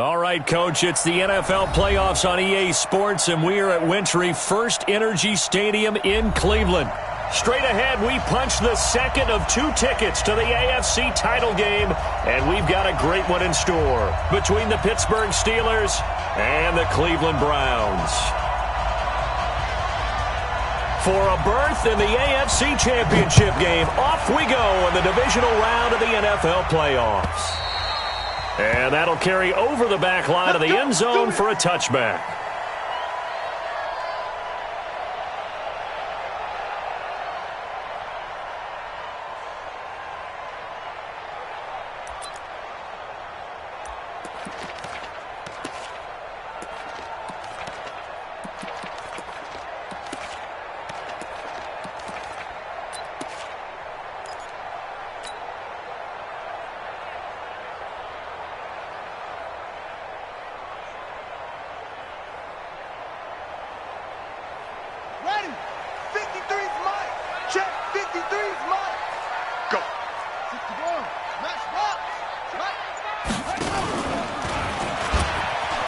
All right, Coach, it's the NFL playoffs on EA Sports, and we are at Wintry First Energy Stadium in Cleveland. Straight ahead, we punch the second of 2 tickets to the AFC title game, and we've got a great one in store between the Pittsburgh Steelers and the Cleveland Browns. For a berth in the AFC Championship game, off we go in the divisional round of the NFL playoffs. And that'll carry over the back line of the end zone for a touchback.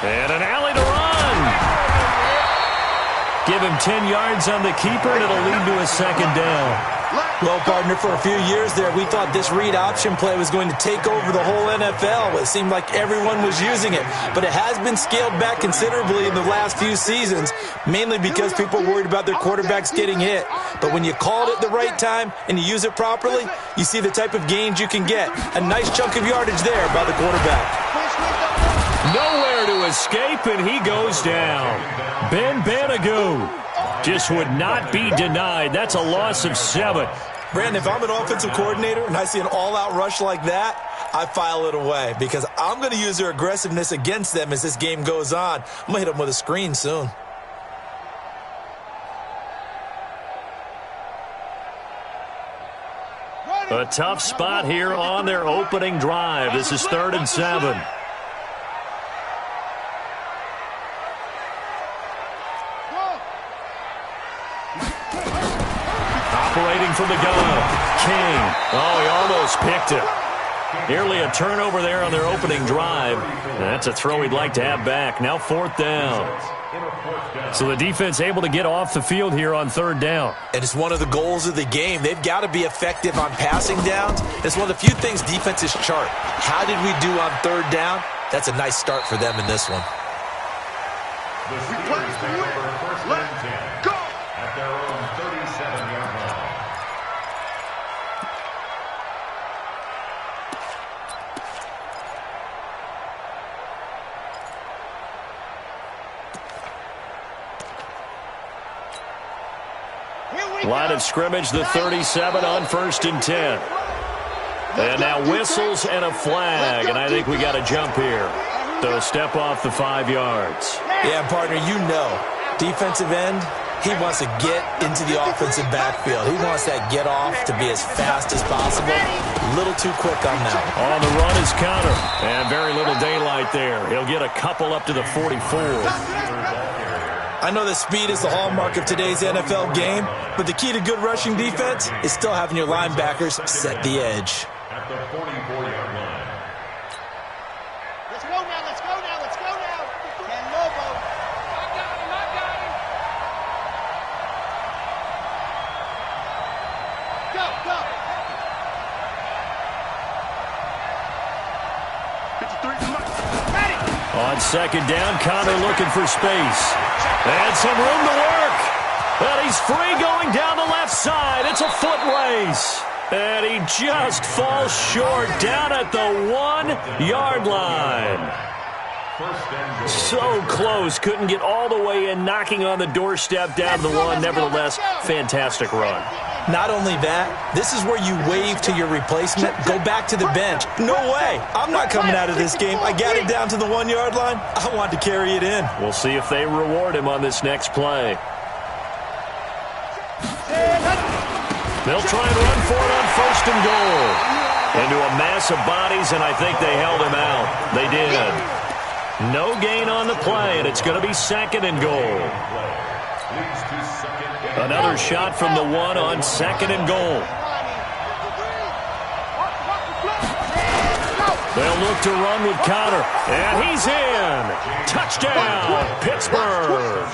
And an alley to run. Give him 10 yards on the keeper, and it'll lead to a second down. Well, partner, for a few years there, we thought this read option play was going to take over the whole NFL. It seemed like everyone was using it, but it has been scaled back considerably in the last few seasons, mainly because people are worried about their quarterbacks getting hit. But when you call it at the right time and you use it properly, you see the type of gains you can get. A nice chunk of yardage there by the quarterback. Nowhere to escape, and he goes down. Ben Banagoo just would not be denied. That's a loss of 7. Brandon, if I'm an offensive coordinator and I see an all-out rush like that, I file it away because I'm going to use their aggressiveness against them as this game goes on. I'm going to hit them with a screen soon. A tough spot here on their opening drive. This is 3rd and 7. Operating from the gun, King. Oh, he almost picked it. Nearly a turnover there on their opening drive. That's a throw he'd like to have back. Now 4th down. So the defense able to get off the field here on 3rd down. And it's one of the goals of the game. They've got to be effective on passing downs. It's one of the few things defenses chart. How did we do on 3rd down? That's a nice start for them in this one. Let's go! At their own 37-yard line. Line of scrimmage, the 37 on 1st and 10. And now whistles and a flag, and I think we got a jump here. So step off the 5 yards. Yeah, partner, you know, defensive end, he wants to get into the offensive backfield. He wants that get off to be as fast as possible. A little too quick on that. On the run is Connor, and very little daylight there. He'll get a couple up to the 44. I know that speed is the hallmark of today's NFL game, but the key to good rushing defense is still having your linebackers set the edge. At the 44-yard line. Let's go now, let's go now, let's go now. And Lobo. I got him, I got him. Go, go. 53. Ready. On 2nd down, Connor looking for space. And some room to work. But he's free going down the left side. It's a foot race. And he just falls short down at the 1-yard line. So close. Couldn't get all the way in, knocking on the doorstep down to the 1. Nevertheless, fantastic run. Not only that, this is where you wave to your replacement, go back to the bench. No way. I'm not coming out of this game. I got it down to the 1-yard line. I wanted to carry it in. We'll see if they reward him on this next play. They'll try and run for it on 1st and goal. Into a mass of bodies, and I think they held him out. They did. No gain on the play, and it's going to be 2nd and goal. Another shot from the 1 on 2nd and goal. They'll look to run with Connor. And he's in. Touchdown, Pittsburgh.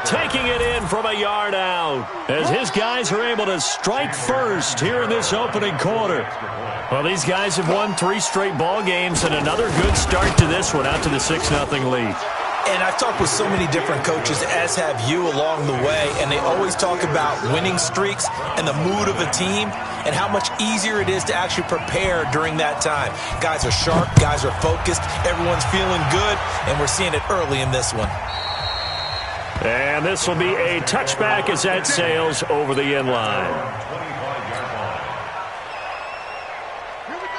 Taking it in from a yard out as his guys are able to strike first here in this opening quarter. Well, these guys have won 3 straight ball games and another good start to this one out to the 6-0 lead. And I've talked with so many different coaches, as have you, along the way, and they always talk about winning streaks and the mood of a team and how much easier it is to actually prepare during that time. Guys are sharp, guys are focused, everyone's feeling good, and we're seeing it early in this one. And this will be a touchback as that sails over the end line.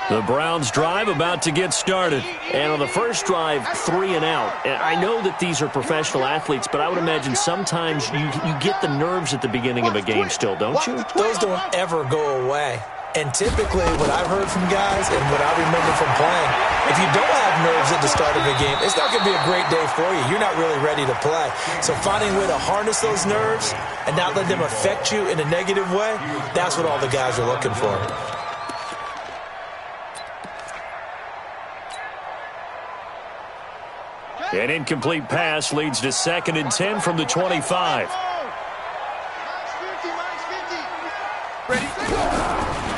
The Browns drive about to get started. And on the first drive, 3 and out. And I know that these are professional athletes, but I would imagine sometimes you get the nerves at the beginning of a game still, don't you? Those don't ever go away. And typically, what I've heard from guys and what I remember from playing, if you don't have nerves at the start of a game, it's not going to be a great day for you. You're not really ready to play. So finding a way to harness those nerves and not let them affect you in a negative way, that's what all the guys are looking for. An incomplete pass leads to 2nd and 10 from the 25.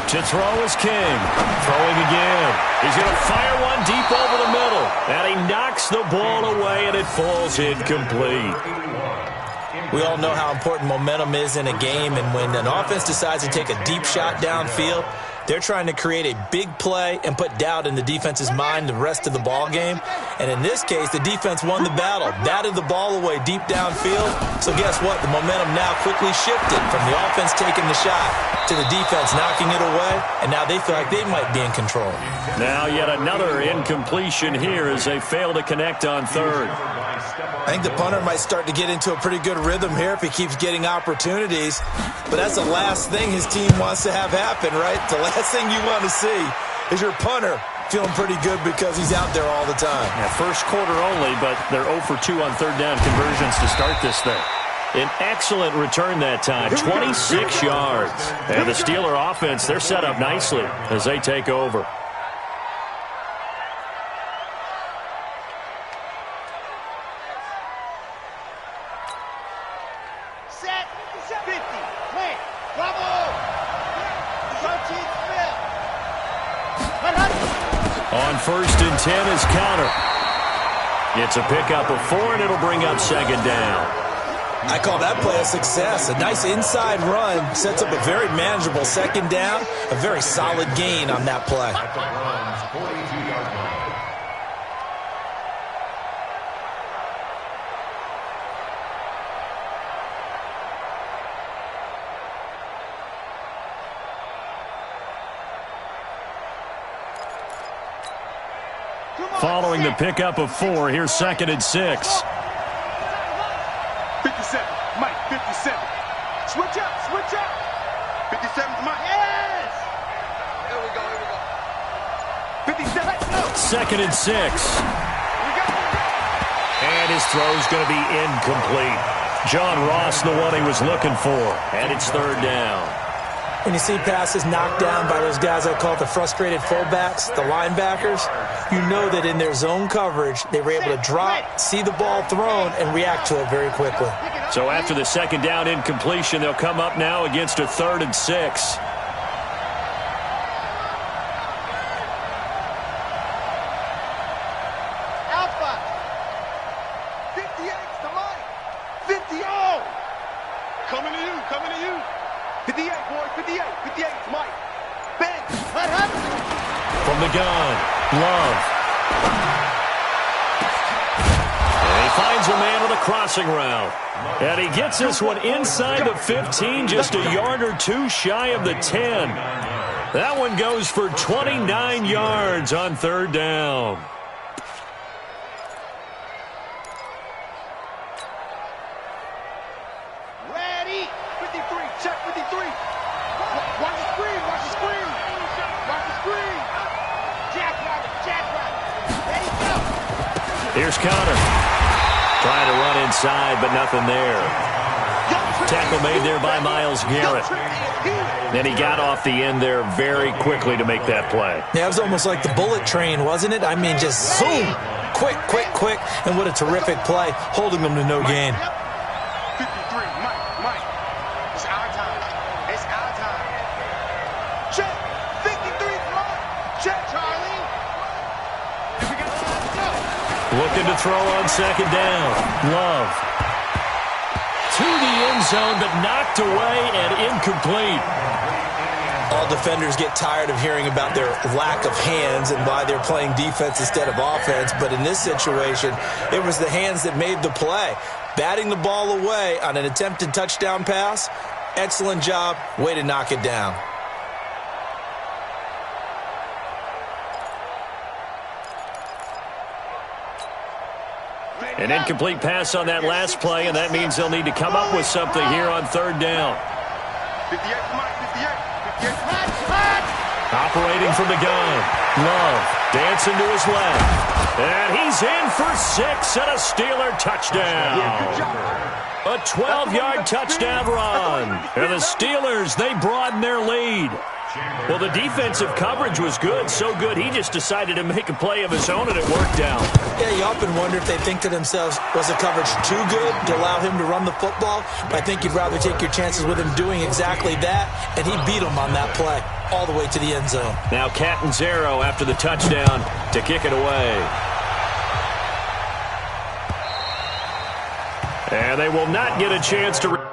To throw is King. Throwing again. He's going to fire one deep over the middle. And he knocks the ball away, and it falls incomplete. We all know how important momentum is in a game, and when an offense decides to take a deep shot downfield, they're trying to create a big play and put doubt in the defense's mind the rest of the ball game. And in this case, the defense won the battle, batted the ball away deep downfield. So guess what? The momentum now quickly shifted from the offense taking the shot to the defense knocking it away, and now they feel like they might be in control. Now yet another incompletion here as they fail to connect on 3rd. I think the punter might start to get into a pretty good rhythm here if he keeps getting opportunities. But that's the last thing his team wants to have happen, right? The last thing you want to see is your punter feeling pretty good because he's out there all the time. Yeah, first quarter only, but they're 0 for 2 on 3rd down conversions to start this thing. An excellent return that time, 26 yards. And the Steeler offense, they're set up nicely as they take over. Set, 50, wait, bravo! On 1st and 10 is Connor. It's a pickup of 4, and it'll bring up 2nd down. I call that play a success. A nice inside run sets up a very manageable 2nd down, a very solid gain on that play. Following the pickup of 4, here's 2nd and 6. 57, Mike, 57. Switch up, switch up. 57's Mike. Yes! Here we go, 57. 2nd and 6. And his throw's going to be incomplete. John Ross, the one he was looking for. And it's 3rd down. When you see passes knocked down by those guys I call the frustrated fullbacks, the linebackers, you know that in their zone coverage, they were able to drop, see the ball thrown, and react to it very quickly. So after the 2nd down incompletion, they'll come up now against a 3rd and 6. Alpha. 58's to Mike. 50, oh! Coming to you, coming to you. 58, boy, 58, 58's Mike. Ben. What happened? From the gun, Love. And he finds a man with a crossing route. And he gets this one inside the 15, just a yard or 2 shy of the 10. That one goes for 29 yards on 3rd down. Ready. 53, check 53. Watch the screen, watch the screen. Watch the screen. Jackrabbit. Ready, go. Here's Connor. Trying to run inside, but nothing there. Tackle made there by Myles Garrett. And he got off the end there very quickly to make that play. Yeah, it was almost like the bullet train, wasn't it? I mean, just zoom, quick, quick, quick, and what a terrific play, holding them to no gain. 53, Mike. It's our time. It's our time. Check. 53, Mike. Check, Charlie. Looking to throw on second down. Love. To the end zone, but knocked away and incomplete. All defenders get tired of hearing about their lack of hands and why they're playing defense instead of offense. But in this situation, it was the hands that made the play. Batting the ball away on an attempted touchdown pass, excellent job. Way to knock it down. An incomplete pass on that last play, and that means they'll need to come up with something here on third down. 58, Mike. 58. Operating from the gun. Love dancing to his left. And he's in for 6 and a Steeler touchdown. A 12-yard touchdown run. And the Steelers, they broaden their lead. Well, the defensive coverage was good, so good he just decided to make a play of his own, and it worked out. Yeah, you often wonder if they think to themselves, was the coverage too good to allow him to run the football? But I think you'd rather take your chances with him doing exactly that, and he beat him on that play all the way to the end zone. Now Catanzaro after the touchdown to kick it away. And they will not get a chance to...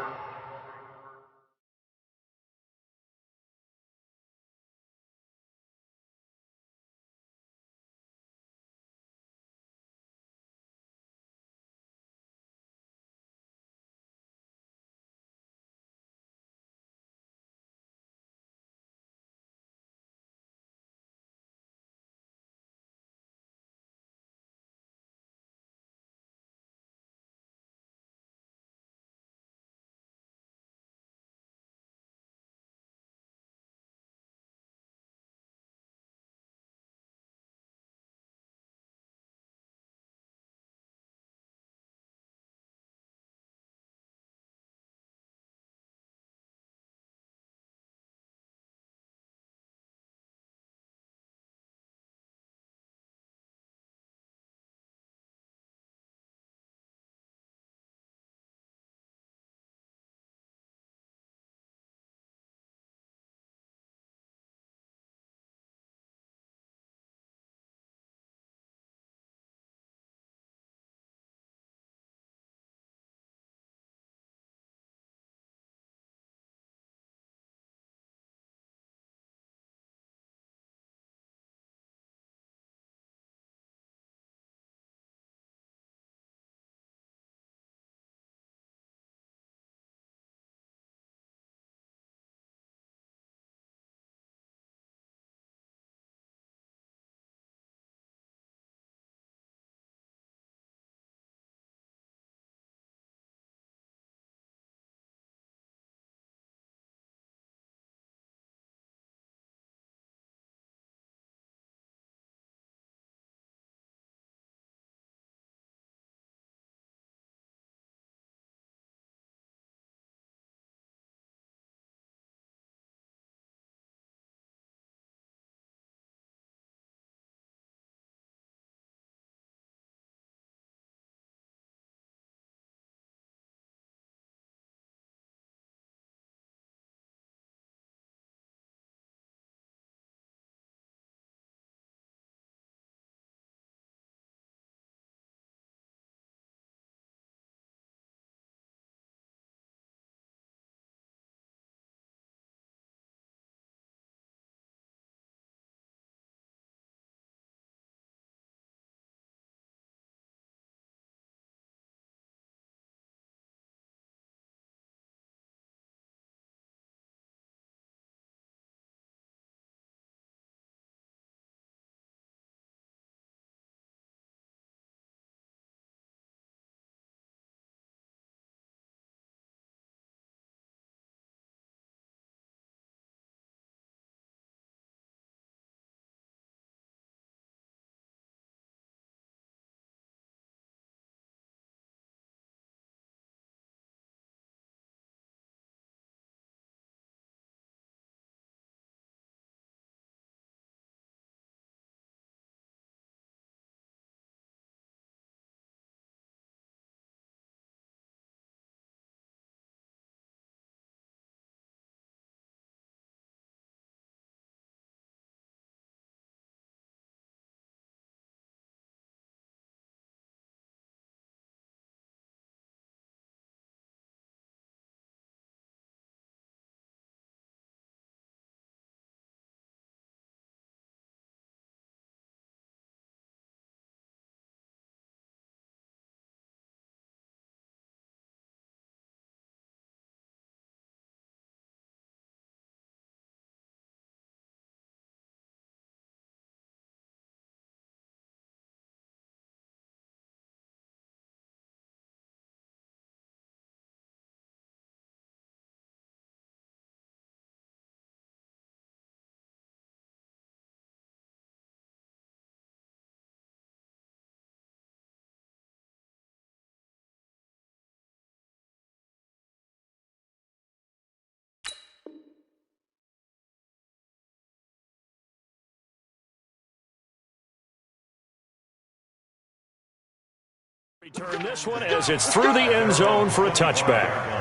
Return this one as it's through the end zone for a touchback.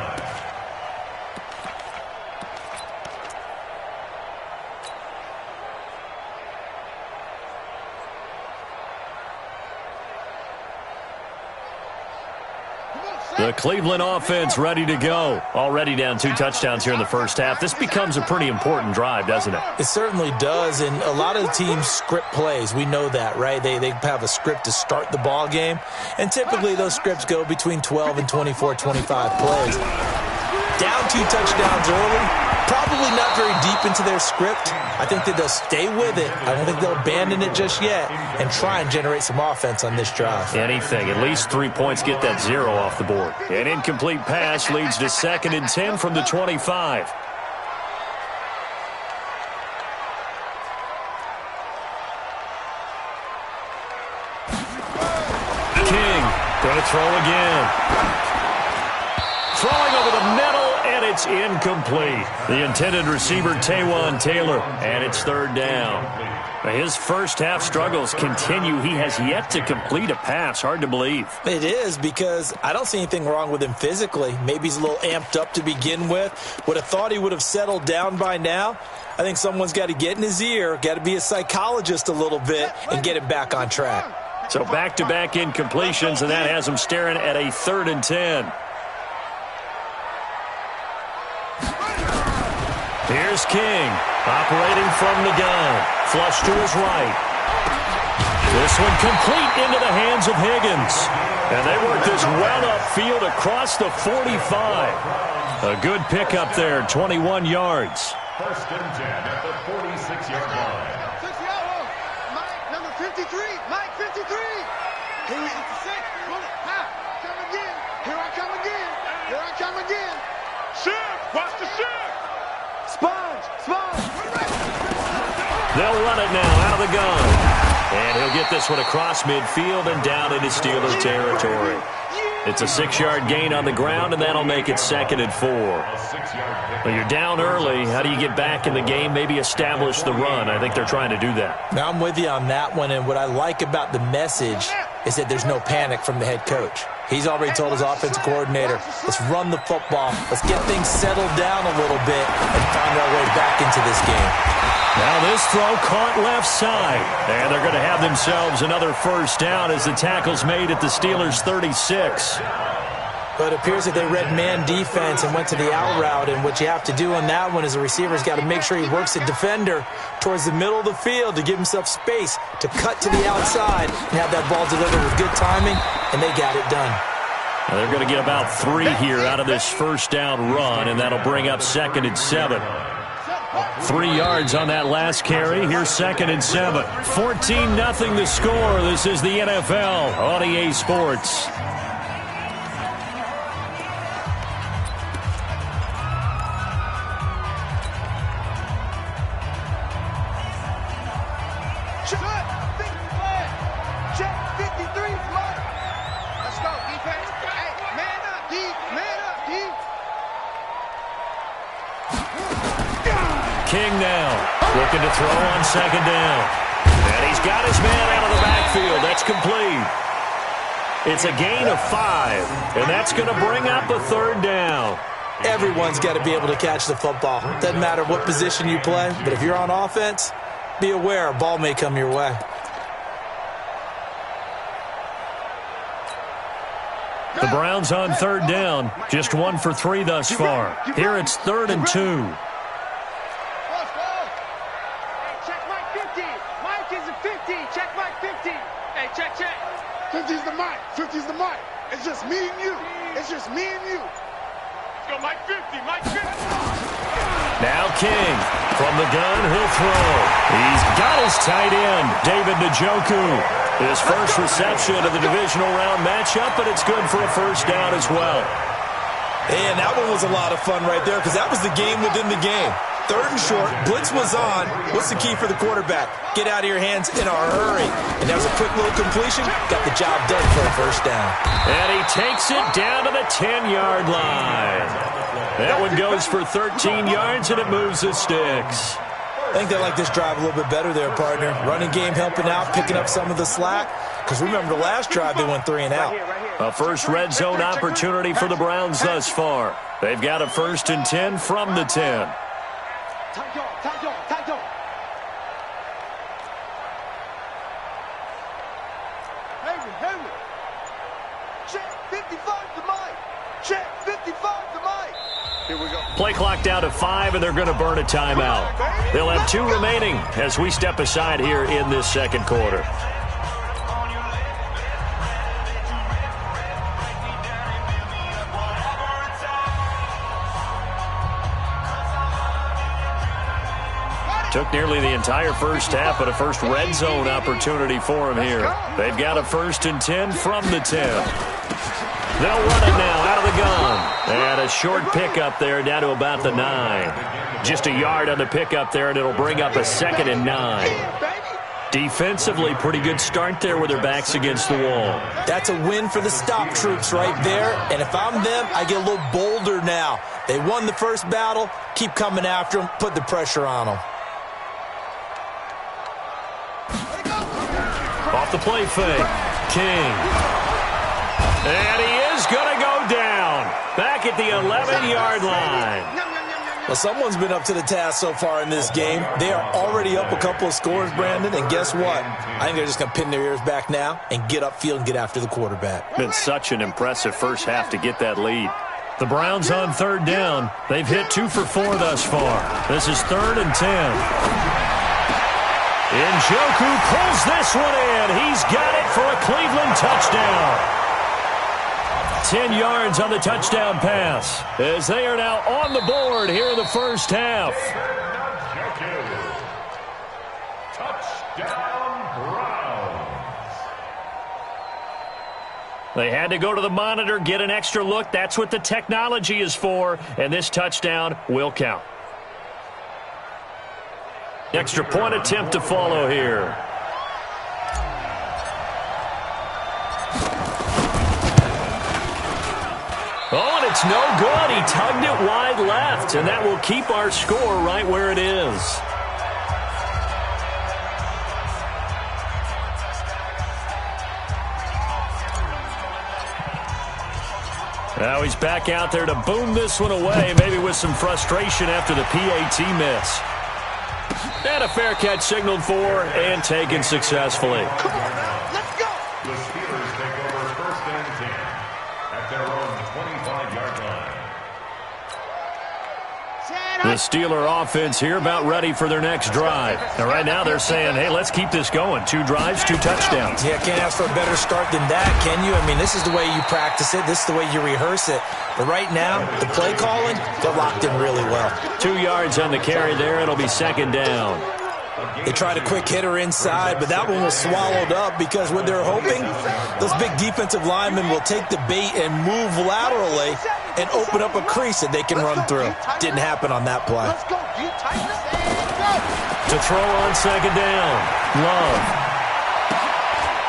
The Cleveland offense ready to go. Already down 2 touchdowns here in the first half. This becomes a pretty important drive, doesn't it? It certainly does, and a lot of the teams script plays. We know that, right? They have a script to start the ball game, and typically those scripts go between 12 and 24, 25 plays. Down 2 touchdowns early, probably not very deep into their script. I think that they'll stay with it. I don't think they'll abandon it just yet and try and generate some offense on this drive. Anything. At least 3 points, get that 0 off the board. An incomplete pass leads to 2nd and 10 from the 25. King going to throw again. Throwing over the middle, and it's incomplete. The intended receiver, Taywan Taylor, and it's 3rd down. His first half struggles continue. He has yet to complete a pass. Hard to believe. It is, because I don't see anything wrong with him physically. Maybe he's a little amped up to begin with. Would have thought he would have settled down by now. I think someone's got to get in his ear, got to be a psychologist a little bit, and get him back on track. So back-to-back incompletions, and that has him staring at a 3rd and 10. Here's King, operating from the gun. Flush to his right. This one complete into the hands of Higgins. And they work this well upfield across the 45. A good pickup there, 21 yards. 1st and 10 at the 46-yard line. Mike, number 53. Mike, 53. Here we go. 6. Come again. Here I come again. Here I come again. Shift! Watch the shift! Sponge! They'll run it now out of the gun. And he'll get this one across midfield and down into Steelers territory. It's a 6-yard gain on the ground, and that'll make it 2nd and 4. Well, you're down early. How do you get back in the game? Maybe establish the run. I think they're trying to do that. Now, I'm with you on that one, and what I like about the message is that there's no panic from the head coach. He's already told his offensive coordinator, let's run the football, let's get things settled down a little bit and find our way back into this game. Now this throw caught left side, and they're going to have themselves another 1st down as the tackle's made at the Steelers' 36. But it appears that they read man defense and went to the out route, and what you have to do on that one is the receiver's got to make sure he works the defender towards the middle of the field to give himself space to cut to the outside and have that ball delivered with good timing, and they got it done. Now they're going to get about 3 here out of this 1st down run, and that'll bring up 2nd and 7. 3 yards on that last carry. Here's 2nd and 7. 14-0 the score. This is the NFL on EA Sports. Check 53, Mike. Let's go, defense. Hey, man up, D. Man up, D. King now looking to throw on 2nd down. And he's got his man out of the backfield. That's complete. It's a gain of 5, and that's going to bring up a 3rd down. Everyone's got to be able to catch the football. Doesn't matter what position you play, but if you're on offense, be aware a ball may come your way. The Browns on 3rd down. Just 1 for 3 thus far. Here it's 3rd and 2. Let's go. Hey, check Mike 50. Mike is a 50. Check Mike 50. Hey, check. 50's the Mike. 50's the Mike. It's just me and you. It's just me and you. Let's go, Mike 50. Mike 50. Now King from the gun. He'll throw. He's got his tight end, David Njoku. His first reception of the divisional round matchup, but it's good for a 1st down as well. And that one was a lot of fun right there because that was the game within the game. 3rd and short, blitz was on. What's the key for the quarterback? Get out of your hands in a hurry. And that was a quick little completion. Got the job done for a 1st down. And he takes it down to the 10-yard line. That one goes for 13 yards, and it moves the sticks. I think they like this drive a little bit better there, partner. Running game helping out, picking up some of the slack. Because remember, the last drive they went 3 and out. Right here. A first red zone opportunity for the Browns thus far. They've got a 1st and 10 from the 10. Play clock down to 5, and they're going to burn a timeout. They'll have 2 remaining as we step aside here in this second quarter. Took nearly the entire first half, but a first red zone opportunity for him here. They've got a 1st and 10 from the 10. They'll run it now out of the gun. And a short pickup there down to about the 9. Just a yard on the pickup there, and it'll bring up a 2nd and 9. Defensively, pretty good start there with their backs against the wall. That's a win for the stop troops right there. And if I'm them, I get a little bolder now. They won the first battle. Keep coming after them. Put the pressure on them. Off the play fake. King. And he is going to go down. Back at the 11-yard line. Well, someone's been up to the task so far in this game. They are already up a couple of scores, Brandon, and guess what? I think they're just going to pin their ears back now and get upfield and get after the quarterback. Been such an impressive first half to get that lead. The Browns on 3rd down. They've hit 2 for 4 thus far. This is 3rd and 10. Njoku pulls this one in. He's got it for a Cleveland touchdown. 10 yards on the touchdown pass as they are now on the board here in the first half. Touchdown, Browns. They had to go to the monitor, get an extra look. That's what the technology is for, and this touchdown will count. Extra point attempt to follow here. Oh, and it's no good. He tugged it wide left, and that will keep our score right where it is. Now he's back out there to boom this one away, maybe with some frustration after the PAT miss. And a fair catch signaled for and taken successfully. Come on now, let's go. The Steelers take over 1st and 10 at their own 25-yard line. The Steeler offense here about ready for their next drive. Now, right now they're saying, hey, let's keep this going. 2 drives, 2 touchdowns. Yeah, can't ask for a better start than that, can you? I mean, this is the way you practice it. This is the way you rehearse it. But right now, the play calling, they're locked in really well. 2 yards on the carry there. It'll be 2nd down. They tried a quick hitter inside, but that one was swallowed up because what they're hoping, those big defensive linemen will take the bait and move laterally and open up a crease that they can run through. Didn't happen on that play. Let's go. You tighten it and go. To throw on 2nd down. Love.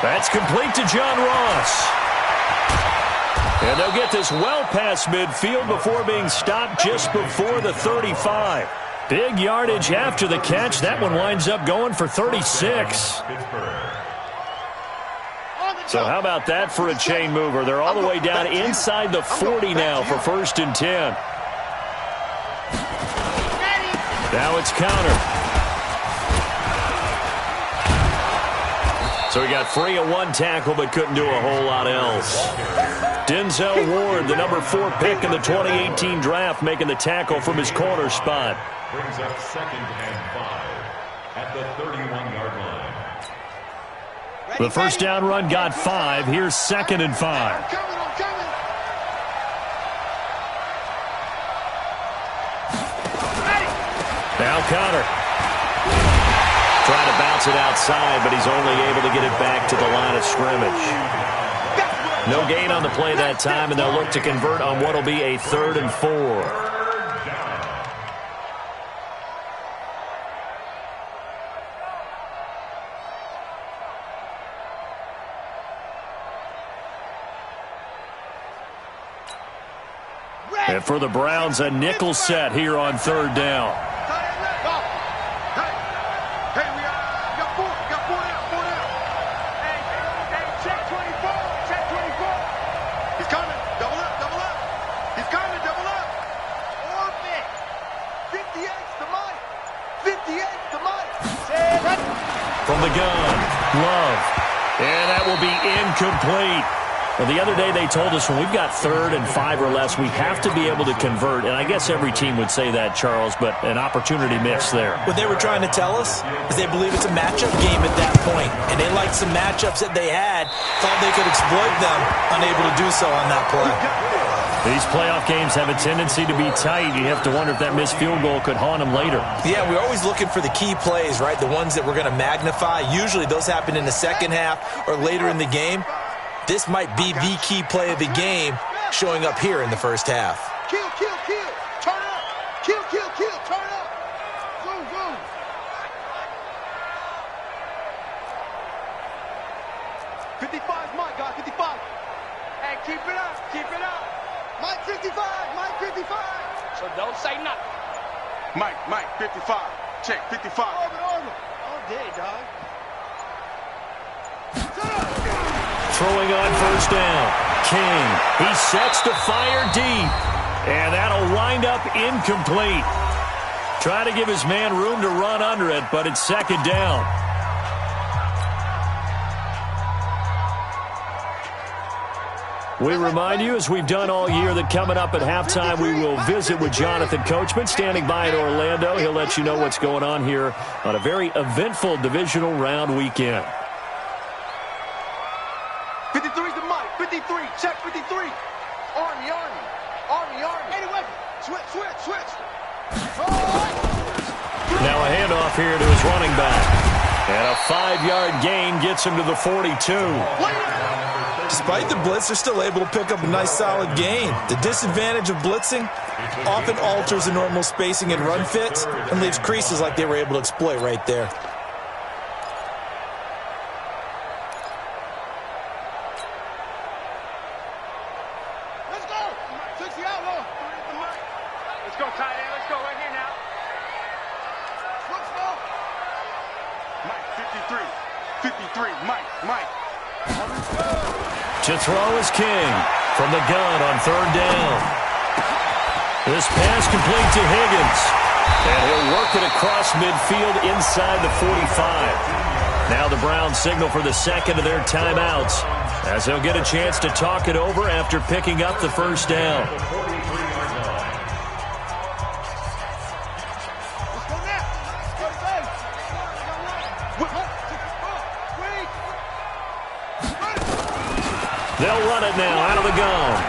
That's complete to John Ross. And they'll get this well past midfield before being stopped just before the 35. Big yardage after the catch. That one winds up going for 36. So how about that for a chain mover? They're all the way down inside the 40 now for 1st and 10. Now it's counter. So he got free of 1 tackle but couldn't do a whole lot else. Denzel Ward, the number 4 pick in the 2018 draft, making the tackle from his corner spot. Brings up 2nd and 5 at the 31-yard line. The first down run got 5. Here's 2nd and 5. I'm coming. Now Connor. Trying to bounce it outside, but he's only able to get it back to the line of scrimmage. No gain on the play that time, and they'll look to convert on what will be a 3rd and 4. And for the Browns, a nickel set here on 3rd down. Hey, we got 4 down. Hey, check 24. 58 to Mike. From the gun, Love. And that will be incomplete. Well, the other day they told us when we've got 3rd and 5 or less, we have to be able to convert. And I guess every team would say that, Charles, but an opportunity missed there. What they were trying to tell us is they believe it's a matchup game at that point. And they liked some matchups that they had, thought they could exploit them, unable to do so on that play. These playoff games have a tendency to be tight. You have to wonder if that missed field goal could haunt them later. Yeah, we're always looking for the key plays, right? The ones that we're going to magnify. Usually those happen in the second half or later in the game. This might be the key play of the game showing up here in the first half. Kill, kill, kill. Turn up. Kill, kill, kill. Turn up. Boom, boom. Mike, got 55. Hey, keep it up. Keep it up. Mike 55. Mike 55. So don't say nothing. Mike, 55. Check, 55. Armor. All day, dog. Throwing on first down. King. He sets to fire deep. And that'll wind up incomplete. Try to give his man room to run under it, but it's second down. We remind you, as we've done all year, that coming up at halftime, we will visit with Jonathan Coachman, standing by in Orlando. He'll let you know what's going on here on a very eventful divisional round weekend. 53's the Mike. 53. Check 53. Army. Anyway, switch. Now a handoff here to his running back. And a 5-yard gain gets him to the 42. Despite the blitz, they're still able to pick up a nice solid gain. The disadvantage of blitzing often alters the normal spacing and run fits and leaves creases like they were able to exploit right there. Let's go. 60 outlaw. Let's go, tight end. Let's go right here now. Let's go. Mike, 53. Mike. To throw is King from the gun on third down. This pass complete to Higgins. And he'll work it across midfield inside the 45. Now the Browns signal for the second of their timeouts, as they'll get a chance to talk it over after picking up the first down. They'll run it now out of the gun.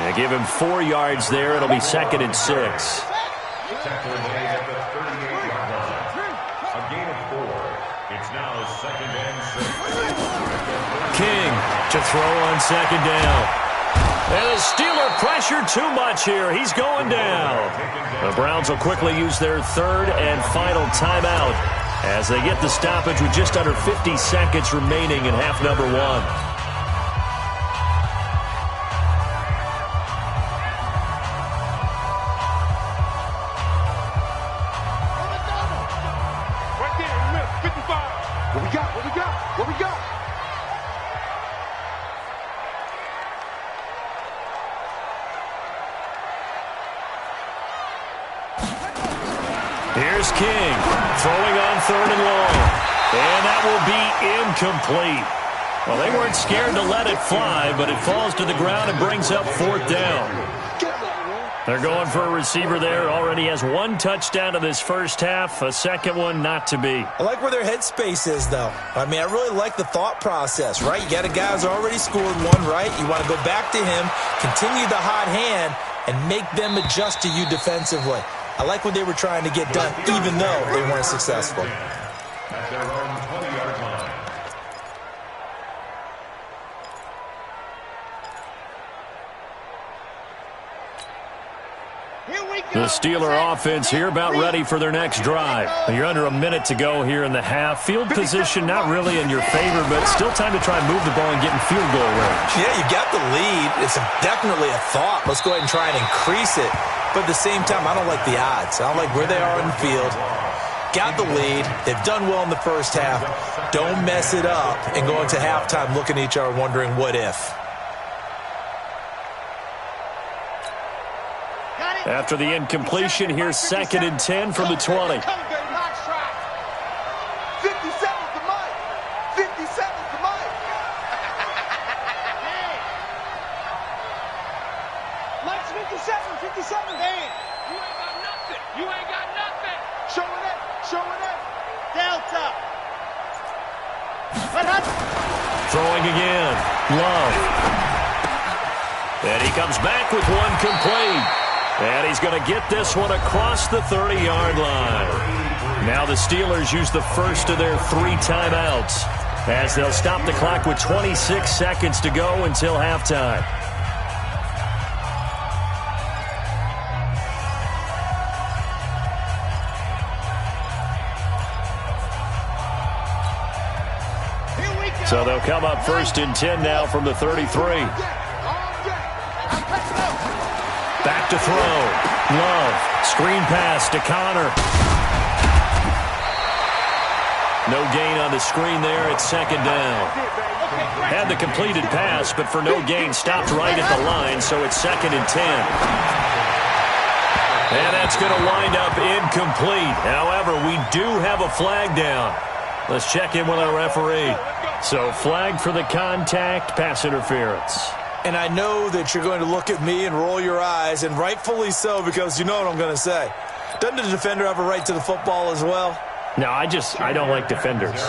They give him 4 yards there. It'll be second and 6. Tackle made at the 38-yard line. A gain of 4. It's now second and 6. King to throw on second down. And the Steeler pressure too much here. He's going down. The Browns will quickly use their third and final timeout as they get the stoppage with just under 50 seconds remaining in half number 1. What we got? Here's King throwing on third and long. And that will be incomplete. Well, they weren't scared to let it fly, but it falls to the ground and brings up fourth down. They're going for a receiver there. Already has 1 touchdown in this first half. A second one not to be. I like where their headspace is, though. I mean, I really like the thought process, right? You got a guy who's already scored 1, right? You want to go back to him, continue the hot hand, and make them adjust to you defensively. I like what they were trying to get done, even though they weren't successful. At their own 20-yard line. The Steeler offense here about ready for their next drive. You're under a minute to go here in the half. Field position not really in your favor, but still time to try and move the ball and get in field goal range. Yeah, you got the lead. It's definitely a thought. Let's go ahead and try and increase it. But at the same time, I don't like the odds. I don't like where they are in the field. Got the lead. They've done well in the first half. Don't mess it up and go into halftime looking at each other wondering what if. Got it. After the incompletion, here's 2nd and 10 from the 20. 57's the mic. 57's the mic. Mike's 57. 57. Man, you ain't got nothing. You ain't got nothing. Showing it. Showing it. Delta. Throwing again. Love. And he comes back with one complete. And he's going to get this one across the 30-yard line. Now the Steelers use the first of their 3 timeouts as they'll stop the clock with 26 seconds to go until halftime. So they'll come up 1st and 10 now from the 33. Back to throw. Love. Screen pass to Connor. No gain on the screen there. It's 2nd down. Had the completed pass, but for no gain, stopped right at the line, so it's 2nd and 10. And that's going to wind up incomplete. However, we do have a flag down. Let's check in with our referee. So flag for the contact, pass interference. And I know that you're going to look at me and roll your eyes, and rightfully so, because you know what I'm going to say. Doesn't the defender have a right to the football as well? No, I don't like defenders.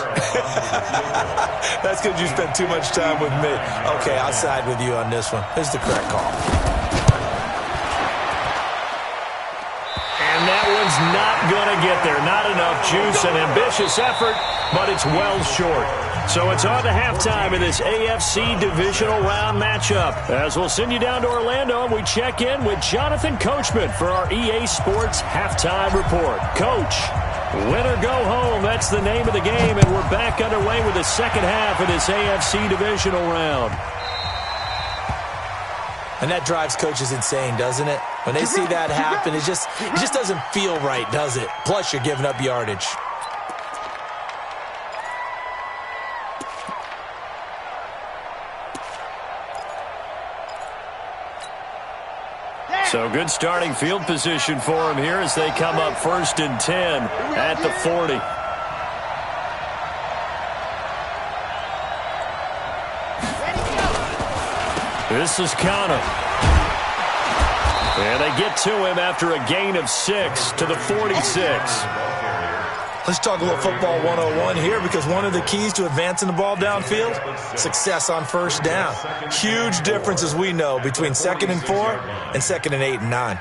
That's because you spent too much time with me. Okay, I'll side with you on this one. This is the correct call. And that one's not going to get there. Not enough juice. An ambitious effort, but it's well short. So it's on to halftime in this AFC divisional round matchup. As we'll send you down to Orlando, and we check in with Jonathan Coachman for our EA Sports Halftime Report. Coach, win or go home, that's the name of the game, and we're back underway with the second half of this AFC divisional round. And that drives coaches insane, doesn't it? When they see that happen, it just doesn't feel right, does it? Plus, you're giving up yardage. So good starting field position for him here as they come up 1st and 10 at the 40. This is Connor. And they get to him after a gain of 6 to the 46. Let's talk a little football 101 here, because one of the keys to advancing the ball downfield, success on 1st down. Huge difference, as we know, between 2nd and 4 and 2nd and 8 and 9.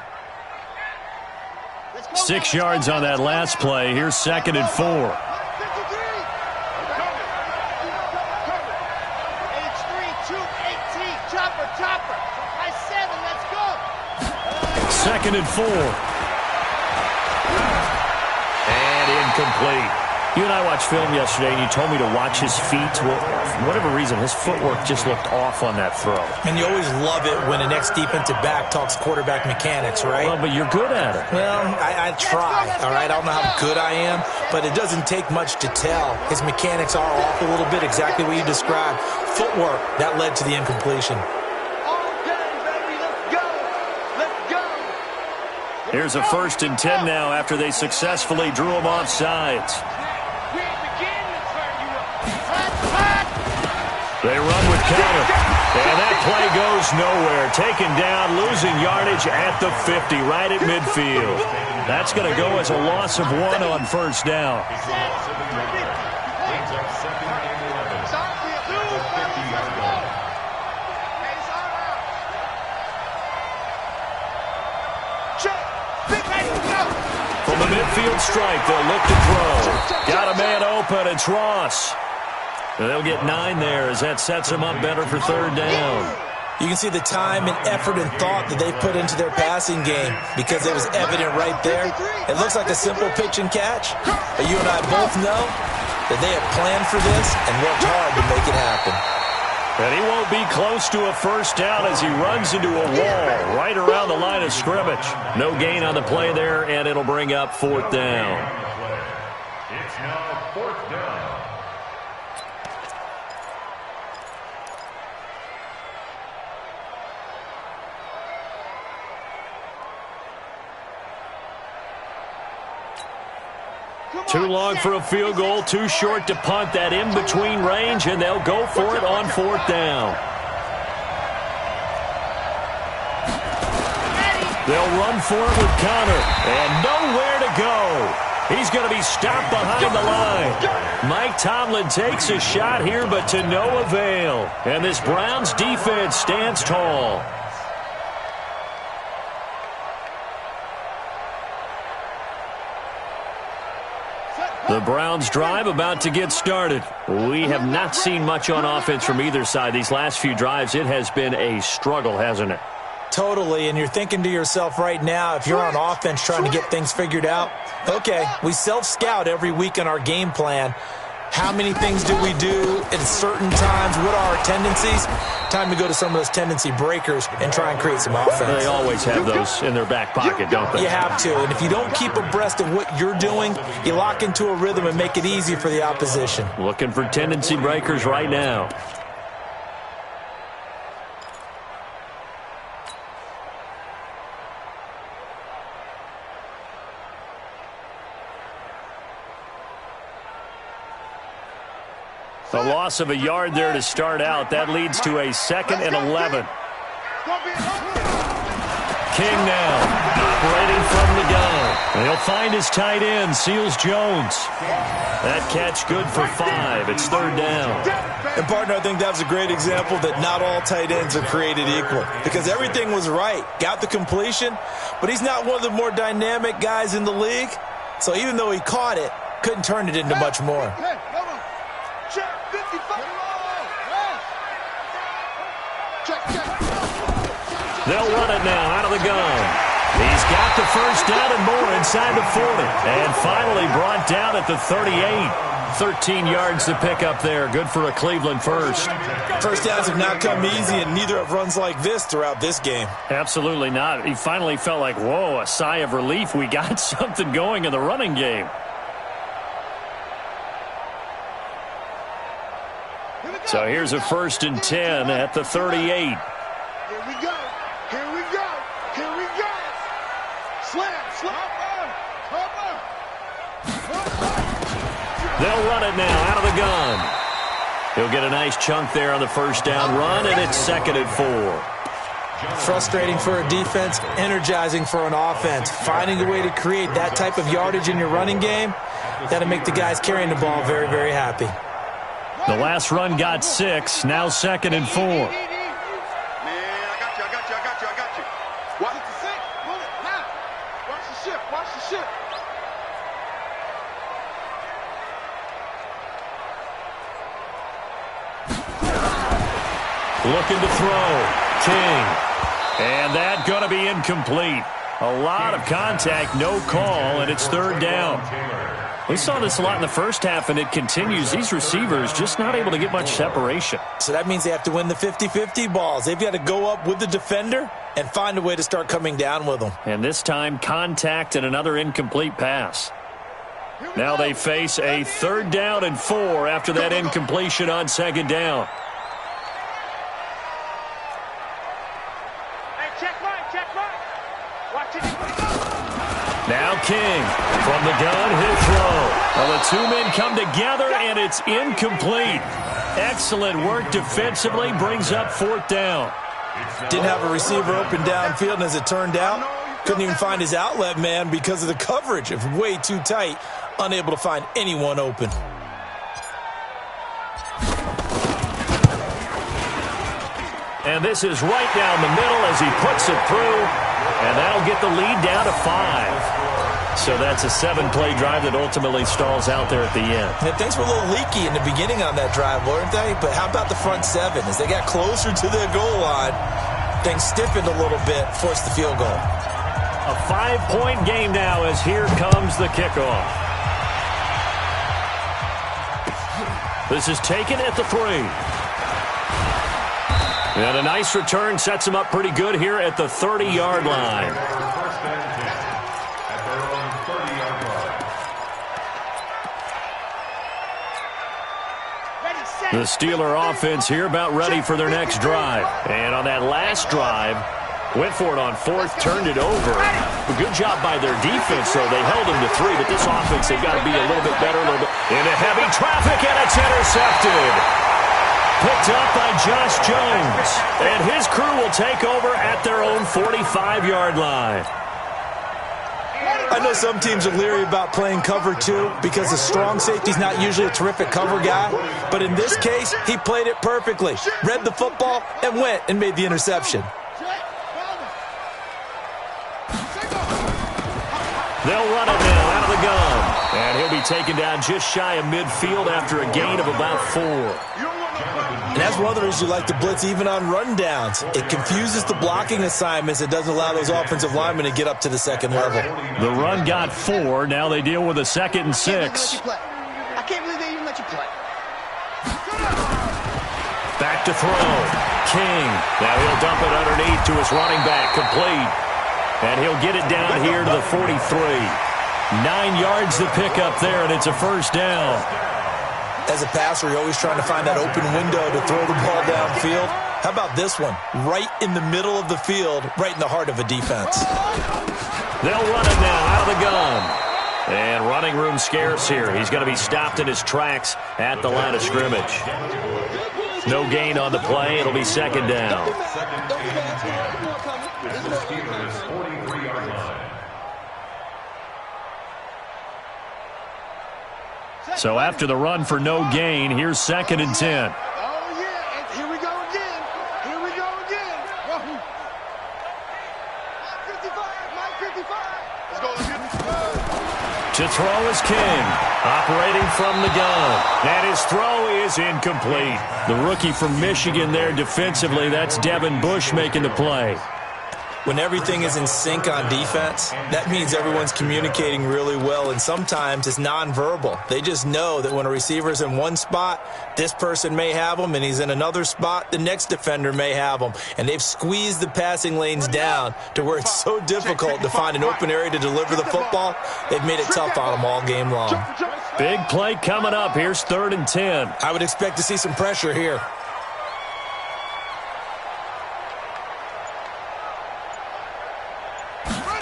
6 yards on that last play. Here's 2nd and 4. Second and 4. And incomplete. You and I watched film yesterday, and you told me to watch his feet. Well, for whatever reason, his footwork just looked off on that throw. And you always love it when the next defensive back talks quarterback mechanics, right? Well, but you're good at it. Well, I try, all right? I don't know how good I am, but it doesn't take much to tell. His mechanics are off a little bit, exactly what you described. Footwork, that led to the incompletion. Here's a 1st and 10 now after they successfully drew him off sides. They run with Connor. And that play goes nowhere. Taken down, losing yardage at the 50, right at midfield. That's going to go as a loss of 1 on 1st down. From the midfield stripe, they'll look to throw. Got a man open, it's Ross. And they'll get 9 there as that sets them up better for 3rd down. You can see the time and effort and thought that they put into their passing game, because it was evident right there. It looks like a simple pitch and catch, but you and I both know that they have planned for this and worked hard to make it happen. And he won't be close to a 1st down as he runs into a wall right around the line of scrimmage. No gain on the play there, and it'll bring up 4th down. It's now 4th down. Too long for a field goal, too short to punt. That in-between range, and they'll go for it on fourth down. They'll run for it with Connor, and nowhere to go. He's going to be stopped behind the line. Mike Tomlin takes a shot here, but to no avail. And this Browns defense stands tall. The Browns drive about to get started. We have not seen much on offense from either side. These last few drives, it has been a struggle, hasn't it? Totally, and you're thinking to yourself right now, if you're on offense trying to get things figured out, okay, we self-scout every week in our game plan. How many things do we do at certain times? What are our tendencies? Time to go to some of those tendency breakers and try and create some offense. They always have those in their back pocket, don't they? You have to, and if you don't keep abreast of what you're doing, you lock into a rhythm and make it easy for the opposition. Looking for tendency breakers right now. The loss of a yard there to start out. That leads to a 2nd and 11. King now operating from the gun. He'll find his tight end, Seals Jones. That catch good for 5. It's 3rd down. And, partner, I think that was a great example that not all tight ends are created equal, because everything was right. Got the completion, but he's not one of the more dynamic guys in the league. So even though he caught it, couldn't turn it into much more. They'll run it now out of the gun. He's got the first down and more inside the 40. And finally brought down at the 38. 13 yards to pick up there. Good for a Cleveland first. First downs have not come easy, and neither have runs like this throughout this game. Absolutely not. He finally felt like, whoa, a sigh of relief. We got something going in the running game. So here's a 1st and 10 at the 38. Here we go. Here we go. Here we go. Slam. They'll run it now out of the gun. He'll get a nice chunk there on the first down run, and it's 2nd and 4. Frustrating for a defense, energizing for an offense. Finding a way to create that type of yardage in your running game, that'll make the guys carrying the ball very, very happy. The last run got 6, now 2nd and 4. Man, I got you. Watch the six. Move it now. Watch the ship. Looking to throw. King. And that going to be incomplete. A lot of contact, no call, and it's 3rd down. We saw this a lot in the first half, and it continues. These receivers just not able to get much separation. So that means they have to win the 50-50 balls. They've got to go up with the defender and find a way to start coming down with them. And this time, contact and another incomplete pass. Now they face a 3rd down and 4 after that incompletion on 2nd down. Now King from the gun, he'll throw. Well, the 2 men come together, and it's incomplete. Excellent work defensively, brings up 4th down. Didn't have a receiver open downfield, and as it turned out, couldn't even find his outlet man because of the coverage. It was way too tight, unable to find anyone open. And this is right down the middle as he puts it through, and that'll get the lead down to 5. So that's a 7-play drive that ultimately stalls out there at the end. And things were a little leaky in the beginning on that drive, weren't they? But how about the front 7? As they got closer to their goal line, things stiffened a little bit, forced the field goal. A 5-point game now as here comes the kickoff. This is taken at the 3. And a nice return sets him up pretty good here at the 30-yard line. The Steeler offense here about ready for their next drive. And on that last drive, went for it on 4th, turned it over. Good job by their defense, though. They held him to 3, but this offense, they've got to be a little bit better, a little bit. Into heavy traffic, and it's intercepted. Picked up by Josh Jones. And his crew will take over at their own 45-yard line. I know some teams are leery about playing cover 2 because the strong safety's not usually a terrific cover guy. But in this case, he played it perfectly. Read the football and went and made the interception. They'll run it now out of the gun. And he'll be taken down just shy of midfield after a gain of about 4. And that's one of the reasons you like to blitz even on rundowns. It confuses the blocking assignments. It doesn't allow those offensive linemen to get up to the second level. The run got 4. Now they deal with a 2nd and 6. I can't believe they even let you play. Back to throw. King. Now he'll dump it underneath to his running back. Complete. And he'll get it down here to the 43. 9 yards to pick up there, and it's a first down. As a passer, you're always trying to find that open window to throw the ball downfield. How about this one? Right in the middle of the field, right in the heart of a defense. They'll run it now out of the gun. And running room scarce here. He's going to be stopped in his tracks at the line of scrimmage. No gain on the play. It'll be 2nd down. So after the run for no gain, here's 2nd and 10. Oh, yeah, and here we go again. Here we go again. Mike 55, Mike 55. Let's go, To throw is King, operating from the gun. And his throw is incomplete. The rookie from Michigan there defensively, that's Devin Bush making the play. When everything is in sync on defense, that means everyone's communicating really well, and sometimes it's nonverbal. They just know that when a receiver's in one spot, this person may have him, and he's in another spot, the next defender may have him. And they've squeezed the passing lanes down to where it's so difficult to find an open area to deliver the football. They've made it tough on them all game long. Big play coming up. Here's 3rd and 10. I would expect to see some pressure here.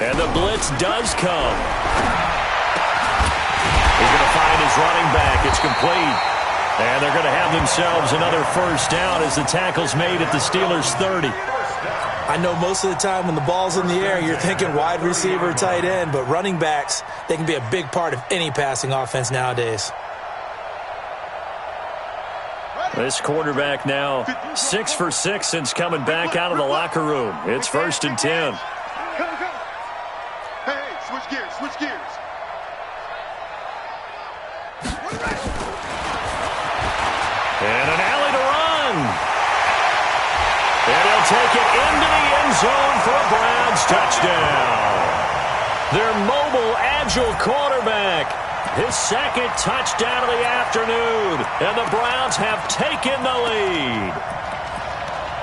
And the blitz does come. He's going to find his running back. It's complete. And they're going to have themselves another first down as the tackle's made at the Steelers' 30. I know most of the time when the ball's in the air, you're thinking wide receiver, tight end, but running backs, they can be a big part of any passing offense nowadays. This quarterback now 6 for 6 since coming back out of the locker room. It's 1st and 10. Switch gears, switch gears. And an alley to run. And he'll take it into the end zone for a Browns touchdown. Their mobile, agile quarterback. His 2nd touchdown of the afternoon. And the Browns have taken the lead.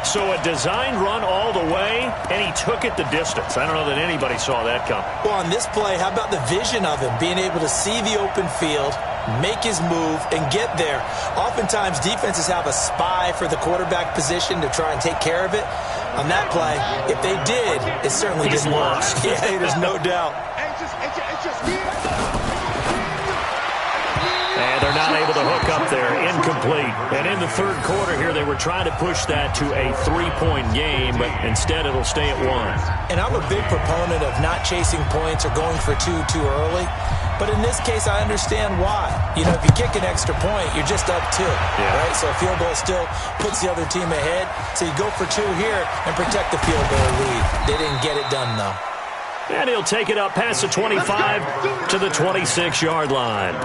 So a designed run all the way, and he took it the distance. I don't know that anybody saw that coming. Well, on this play, how about the vision of him, being able to see the open field, make his move, and get there. Oftentimes, defenses have a spy for the quarterback position to try and take care of it. On that play, if they did, it certainly didn't work. Yeah, there's no doubt. It's just me. And they're not able to hook up there. Incomplete. And in the 3rd quarter here, they were trying to push that to a 3-point game, but instead it'll stay at 1. And I'm a big proponent of not chasing points or going for 2 too early. But in this case, I understand why. You know, if you kick an extra point, you're just up 2, right? So a field goal still puts the other team ahead. So you go for 2 here and protect the field goal lead. They didn't get it done, though. And he'll take it up past the 25 to the 26-yard line.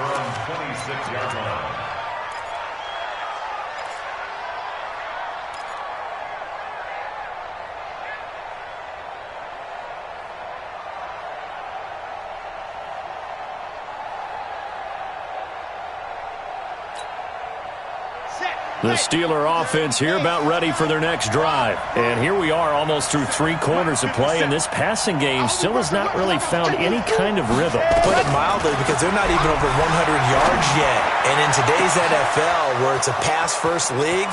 The Steeler offense here about ready for their next drive. And here we are almost through 3 quarters of play, and this passing game still has not really found any kind of rhythm. Put it mildly, because they're not even over 100 yards yet. And in today's NFL, where it's a pass-first league,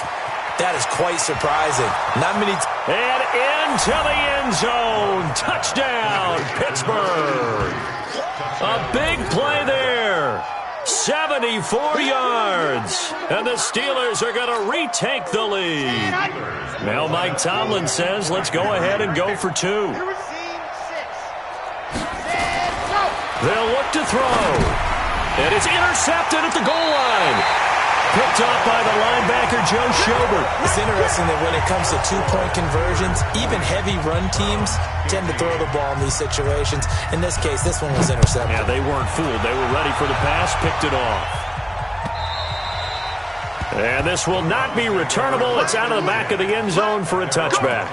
That is quite surprising. Not many. And into the end zone. Touchdown, Pittsburgh. A big play there. 74 yards. And the Steelers are going to retake the lead. Now Mike Tomlin says, let's go ahead and go for 2. They'll look to throw. And it's intercepted at the goal line. Picked off by the linebacker, Joe Schobert. It's interesting that when it comes to two-point conversions, even heavy run teams tend to throw the ball in these situations. In this case, this one was intercepted. Yeah, they weren't fooled. They were ready for the pass, picked it off. And this will not be returnable. It's out of the back of the end zone for a touchback.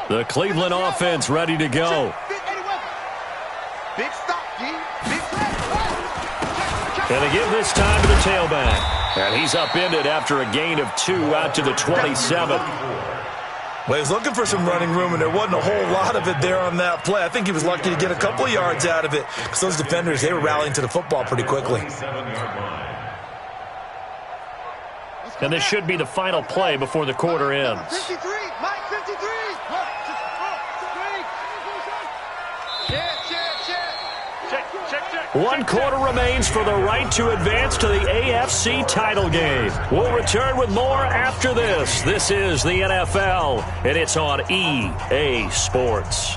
The Cleveland offense ready to go. Big stop, G. Big play. And they give this time to the tailback. And he's upended after a gain of 2 out to the 27. Well, he was looking for some running room, and there wasn't a whole lot of it there on that play. I think he was lucky to get a couple of yards out of it because those defenders, they were rallying to the football pretty quickly. And this should be the final play before the quarter ends. 53, Mike 53. Check. 1 quarter remains for the right to advance to the AFC title game. We'll return with more after this. This is the NFL, and it's on EA Sports.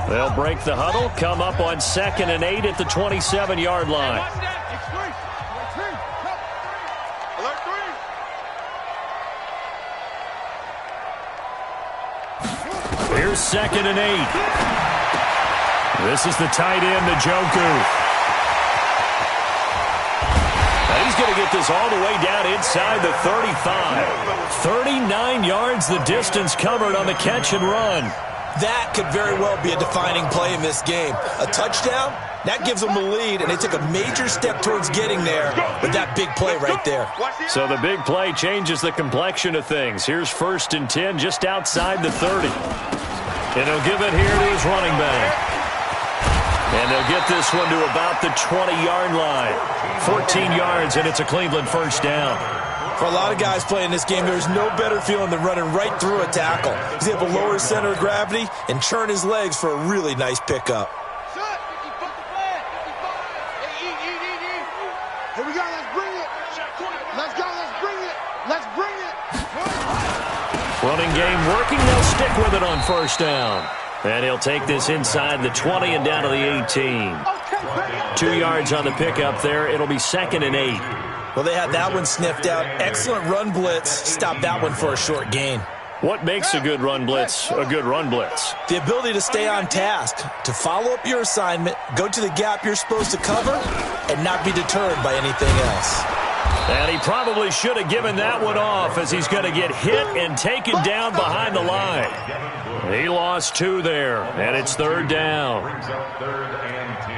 They'll break the huddle, come up on 2nd and 8 at the 27-yard line. Here's 2nd and 8. This is the tight end, Njoku. Now he's going to get this all the way down inside the 35. 39 yards the distance covered on the catch and run. That could very well be a defining play in this game. A touchdown, that gives them the lead, and they took a major step towards getting there with that big play right there. So the big play changes the complexion of things. Here's 1st and 10 just outside the 30. And he'll give it here to his running back. And they'll get this one to about the 20-yard line. 14 yards, and it's a Cleveland first down. For a lot of guys playing this game, there's no better feeling than running right through a tackle. He's able to lower his center of gravity and churn his legs for a really nice pickup. Here we go, let's bring it. Let's go, let's bring it. Let's bring it. Running game working, they'll stick with it on first down. And he'll take this inside the 20 and down to the 18. 2 yards on the pickup there. It'll be 2nd and 8. Well, they had that one sniffed out. Excellent run blitz. Stop that one for a short gain. What makes a good run blitz a good run blitz? The ability to stay on task, to follow up your assignment, go to the gap you're supposed to cover, and not be deterred by anything else. And he probably should have given that one off as he's going to get hit and taken down behind the line. He lost 2 there, and it's 3rd down. Brings up 3rd and 10.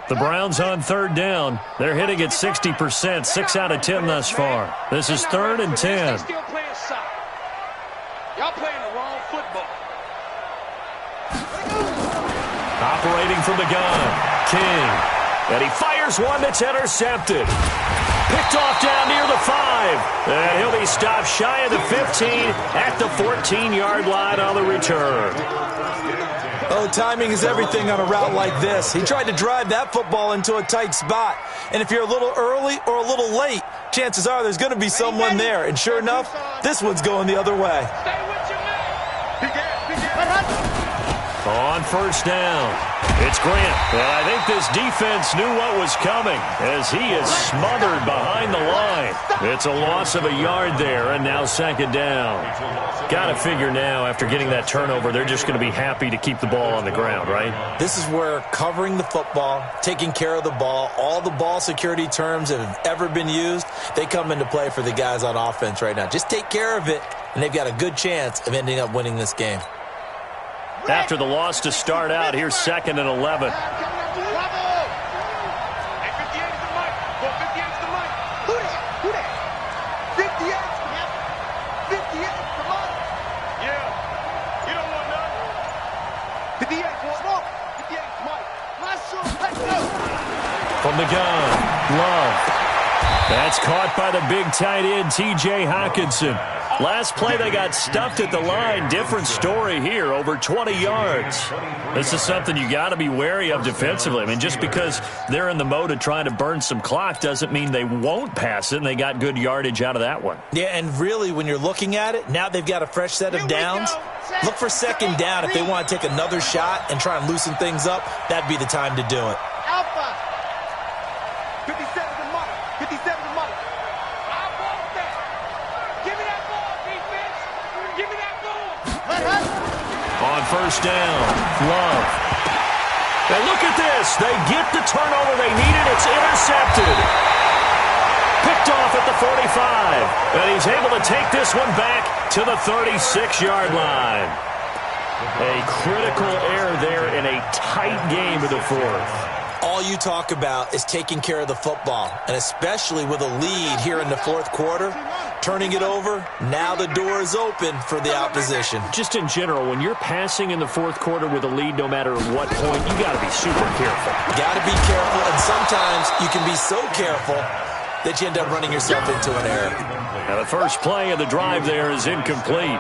The Browns on 3rd down. They're hitting at 60%, 6 out of 10 thus far. This is 3rd and 10. Still playing soccer. Y'all playing the wrong football. Operating from the gun, King. And he fires one that's intercepted. Picked off down near the 5. And he'll be stopped shy of the 15 at the 14-yard line on the return. Oh, timing is everything on a route like this. He tried to drive that football into a tight spot. And if you're a little early or a little late, chances are there's going to be someone there. And sure enough, this one's going the other way. On first down, it's Grant. And I think this defense knew what was coming as he is smothered behind the line. It's a loss of a yard there, and now 2nd down. Got to figure now, after getting that turnover, they're just going to be happy to keep the ball on the ground, right? This is where covering the football, taking care of the ball, all the ball security terms that have ever been used, they come into play for the guys on offense right now. Just take care of it, and they've got a good chance of ending up winning this game. After the loss to start out, here's 2nd and 11. From the gun, Love. That's caught by the big tight end, T.J. Hockenson. Last play, they got stuffed at the line. Different story here, over 20 yards. This is something you got to be wary of defensively. I mean, just because they're in the mode of trying to burn some clock doesn't mean they won't pass it, and they got good yardage out of that one. Yeah, and really, when you're looking at it, now they've got a fresh set of downs. Look for second down if they want to take another shot and try and loosen things up. That'd be the time to do it. Alpha. 57 to Mike. 57 to Mike. I want that. Give me that ball, defense. Give me that ball. On first down, Love. And look at this. They get the turnover they needed. It's intercepted. Picked off at the 45. And he's able to take this one back to the 36-yard line. A critical error there in a tight game of the fourth. All you talk about is taking care of the football, and especially with a lead here in the fourth quarter, turning it over, now the door is open for the opposition. Just in general, when you're passing in the fourth quarter with a lead, no matter what point, you got to be super careful. Got to be careful, and sometimes you can be so careful that you end up running yourself into an error. Now the first play of the drive there is incomplete.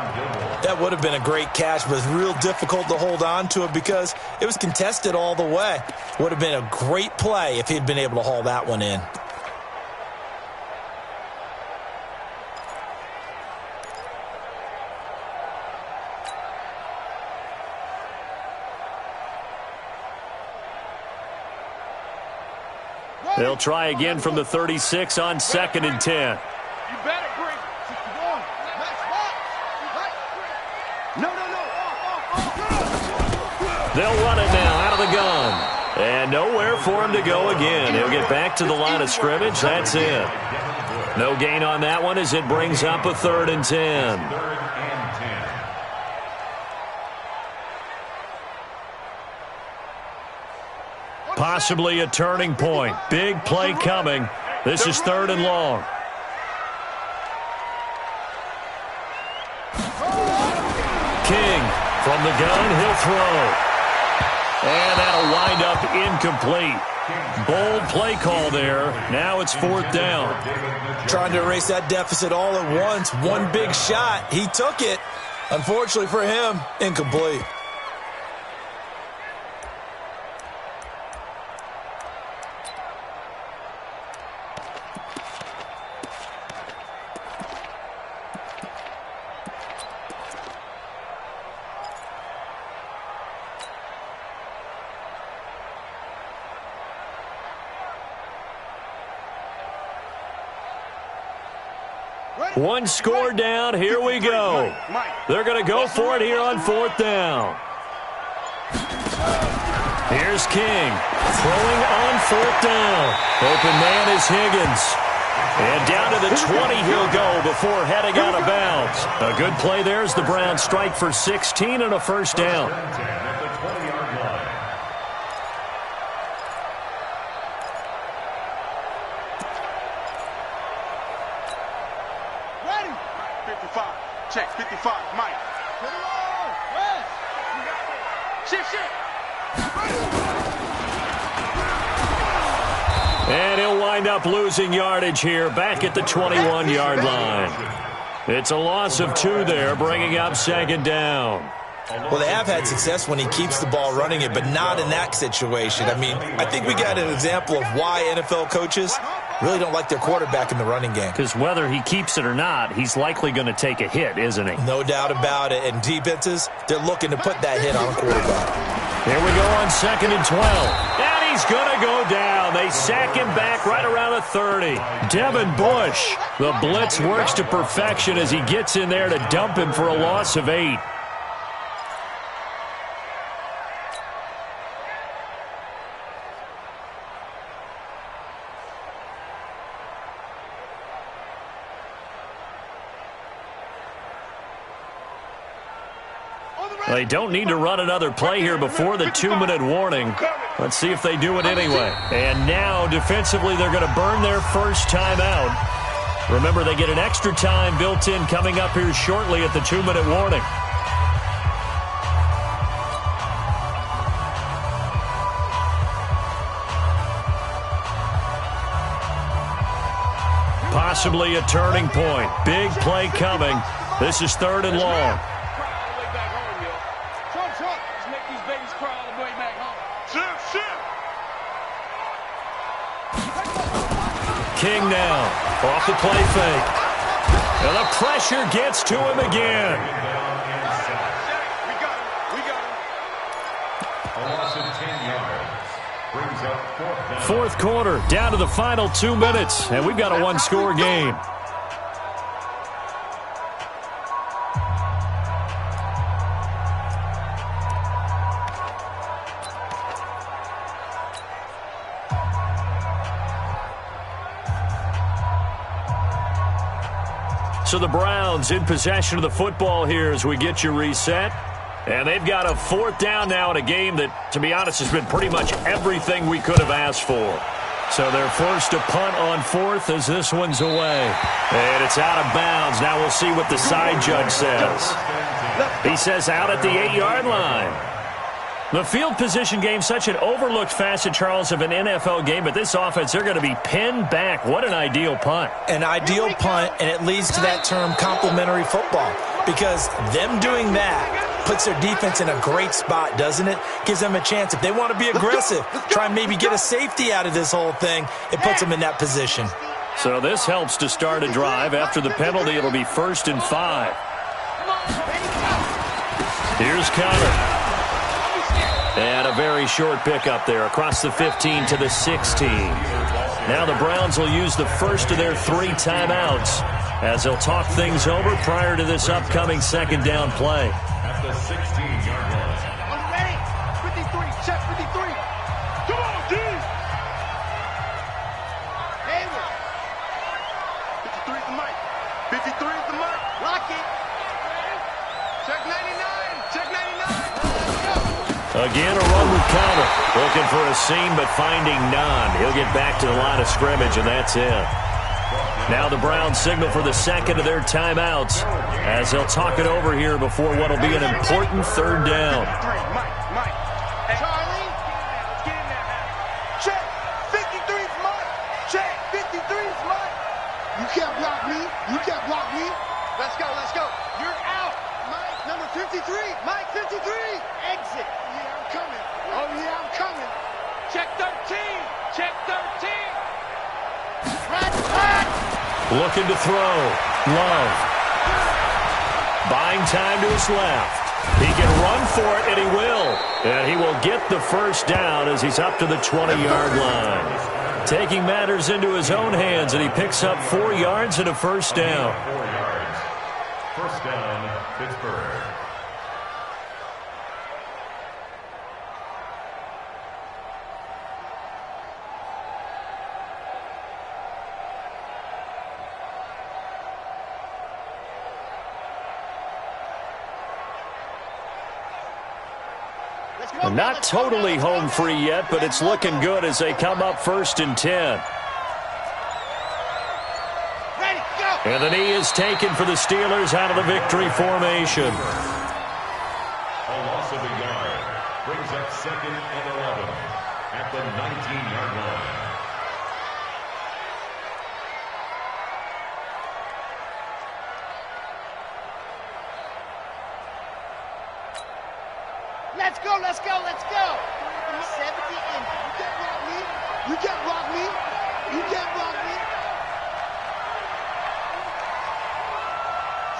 That would have been a great catch, but it's real difficult to hold on to it because it was contested all the way. Would have been a great play if he'd been able to haul that one in. They'll try again from the 36 on 2nd and 10. You better bring. No. They'll run it now out of the gun. And nowhere for him to go again. He'll get back to the line of scrimmage. That's it. No gain on that one as it brings up a 3rd and 10. Possibly a turning point. Big play coming. This is 3rd and long. King from the gun. He'll throw. And that'll wind up incomplete. Bold play call there. Now it's 4th down. Trying to erase that deficit all at once. One big shot. He took it. Unfortunately for him, incomplete. One score down. Here we go. They're going to go for it here on 4th down. Here's King throwing on 4th down. Open man is Higgins. And down to the 20 he'll go before heading out of bounds. A good play there as the Browns strike for 16 and a first down. Check, 55, Mike. Shift. And he'll wind up losing yardage here back at the 21-yard line. It's a loss of 2 there, bringing up 2nd down. Well, they have had success when he keeps the ball running it, but not in that situation. I mean, I think we got an example of why NFL coaches really don't like their quarterback in the running game. Because whether he keeps it or not, he's likely going to take a hit, isn't he? No doubt about it. And defenses, they're looking to put that hit on a quarterback. Here we go on 2nd and 12. And he's going to go down. They sack him back right around the 30. Devin Bush, the blitz works to perfection as he gets in there to dump him for a loss of 8. They don't need to run another play here before the 2-minute warning. Let's see if they do it anyway. And now, defensively, they're going to burn their first timeout. Remember, they get an extra time built in coming up here shortly at the 2-minute warning. Possibly a turning point. Big play coming. This is 3rd and long. King now, off the play fake. And the pressure gets to him again. A loss of 10 yards. Brings up 4th down. 4th quarter, down to the final 2 minutes, and we've got a one-score game. So the Browns in possession of the football here as we get you reset. And they've got a 4th down now in a game that, to be honest, has been pretty much everything we could have asked for. So they're forced to punt on 4th as this one's away. And it's out of bounds. Now we'll see what the side judge says. He says out at the 8-yard line. The field position game, such an overlooked facet, Charles, of an NFL game, but this offense, they're going to be pinned back. What an ideal punt. An ideal punt, and it leads to that term complementary football, because them doing that puts their defense in a great spot, doesn't it? Gives them a chance. If they want to be aggressive, try and maybe get a safety out of this whole thing, it puts them in that position. So this helps to start a drive. After the penalty, it'll be 1st and 5. Here's Connor. And a very short pickup there across the 15 to the 16. Now the Browns will use the first of their 3 timeouts as they'll talk things over prior to this upcoming 2nd down play. At the 16-yard line. I'm ready. 53, check 53. Come on, D. Hayward. 53 is the mic. 53 is the mic. Lock it. Check 99. Check 99. Again, a run with Connor. Looking for a seam, but finding none. He'll get back to the line of scrimmage, and that's it. Now the Browns signal for the 2nd of their timeouts as they'll talk it over here before what will be an important 3rd down. Mike. Hey, Charlie. Let's get in there, man. Check. 53's mine. Check. 53's mine. You can't block me. You can't block me. Let's go. You're out. Mike, number 53. Mike, 53. Exit. Yeah, I'm coming. Oh, yeah, I'm coming. Check 13. Check 13. Looking to throw. Love. Buying time to his left. He can run for it, and he will. And he will get the 1st down as he's up to the 20-yard line. Taking matters into his own hands, and he picks up 4 yards and a 1st down. 4 yards. 1st down, Pittsburgh. Not totally home free yet, but it's looking good as they come up 1st and 10. Ready, go. And the knee is taken for the Steelers out of the victory formation. A loss of a yard. Brings up 2nd and 11 at the 19-yard line. Let's go. 70 in. You can't block me. You can't block me.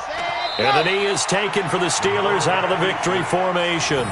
Set, go. And the knee is taken for the Steelers out of the victory formation.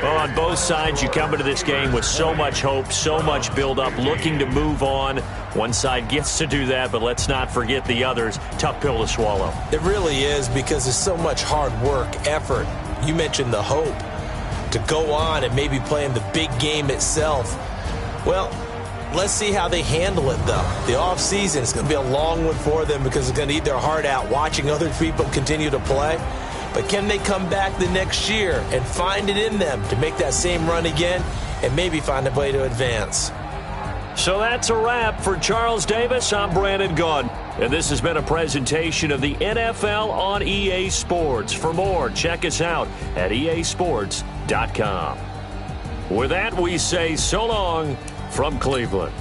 Well, on both sides, you come into this game with so much hope, so much build-up, looking to move on. One side gets to do that, but let's not forget the others. Tough pill to swallow. It really is, because there's so much hard work, effort. You mentioned the hope. to go on and maybe play in the big game itself. Well, let's see how they handle it, though. The offseason is going to be a long one for them because they're going to eat their heart out watching other people continue to play. But can they come back the next year and find it in them to make that same run again and maybe find a way to advance? So that's a wrap for Charles Davis. I'm Brandon Gaudin. And this has been a presentation of the NFL on EA Sports. For more, check us out at easports.com. With that, we say so long from Cleveland.